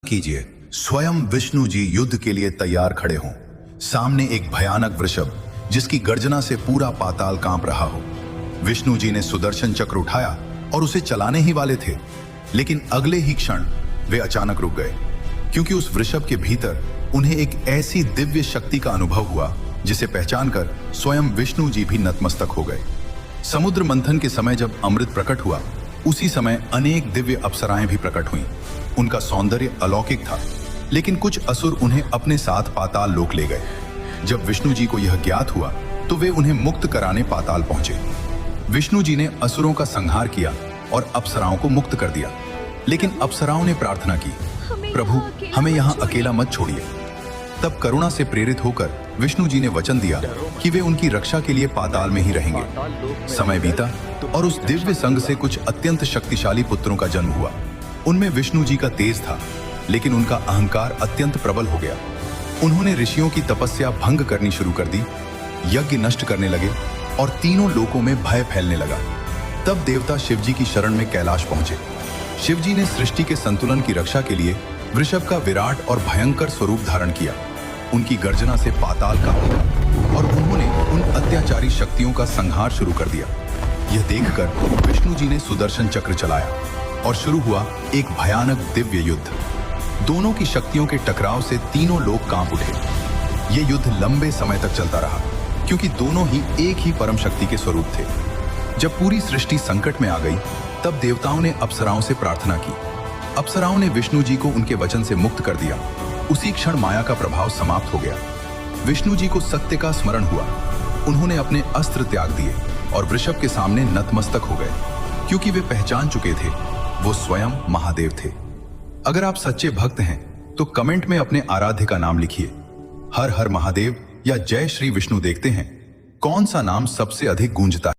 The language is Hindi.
कीजिए, स्वयं विष्णु जी युद्ध के लिए तैयार खड़े हों। सामने एक भयानक वृषभ जिसकी गर्जना से पूरा पाताल कांप रहा हो। विष्णु जी ने सुदर्शन चक्र उठाया और उसे चलाने ही वाले थे, लेकिन अगले ही क्षण वे अचानक रुक गए, क्योंकि उस वृषभ के भीतर उन्हें एक ऐसी दिव्य शक्ति का अनुभव हुआ जिसे पहचानकर स्वयं विष्णु जी भी नतमस्तक हो गए। समुद्र मंथन के समय जब अमृत प्रकट हुआ, उसी समय अनेक दिव्य अप्सराएं भी प्रकट हुईं। उनका सौंदर्य अलौकिक था, लेकिन कुछ असुर उन्हें अपने साथ पाताल लोक ले गए। जब विष्णु जी को यह ज्ञात हुआ तो वे उन्हें मुक्त कराने पाताल पहुंचे। विष्णु जी ने असुरों का संहार किया और अप्सराओं को मुक्त कर दिया, लेकिन अप्सराओं ने प्रार्थना की, प्रभु हमें यहाँ अकेला मत छोड़िए। तब करुणा से प्रेरित होकर विष्णु जी ने वचन दिया कि वे उनकी रक्षा के लिए पाताल में ही रहेंगे। समय बीता और उस दिव्य संघ से कुछ अत्यंत शक्तिशाली पुत्रों का जन्म हुआ। उनमें विष्णु जी का तेज था, लेकिन उनका अहंकार अत्यंत प्रबल हो गया। उन्होंने ऋषियों की तपस्या भंग करनी शुरू कर दी, यज्ञ नष्ट करने लगे और तीनों लोकों में भय फैलने लगा। तब देवता शिव जी की शरण में कैलाश पहुंचे। शिव जी ने सृष्टि के संतुलन की रक्षा के लिए वृषभ का विराट और भयंकर स्वरूप धारण किया। उनकी गर्जना से पाताल कांपा और उन्होंने उन अत्याचारी शक्तियों का संहार शुरू कर दिया। यह देखकर विष्णु जी ने सुदर्शन चक्र चलाया और शुरू हुआ एक भयानक दिव्य युद्ध। दोनों की शक्तियों के टकराव से तीनों लोग कांप उठे। यह युद्ध लंबे समय तक चलता रहा, क्योंकि दोनों ही एक ही परम शक्ति के स्वरूप थे। जब पूरी सृष्टि संकट में आ गई, तब देवताओं ने अप्सराओं से प्रार्थना की। अप्सराओं ने विष्णु जी को उनके वचन से मुक्त कर दिया। उसी क्षण माया का प्रभाव समाप्त हो गया। विष्णु जी को सत्य का स्मरण हुआ। उन्होंने अपने अस्त्र त्याग दिए और वृषभ के सामने नतमस्तक हो गए, क्योंकि वे पहचान चुके थे वो स्वयं महादेव थे। अगर आप सच्चे भक्त हैं तो कमेंट में अपने आराध्य का नाम लिखिए। हर हर महादेव या जय श्री विष्णु देखते हैं कौन सा नाम सबसे अधिक गूंजता है।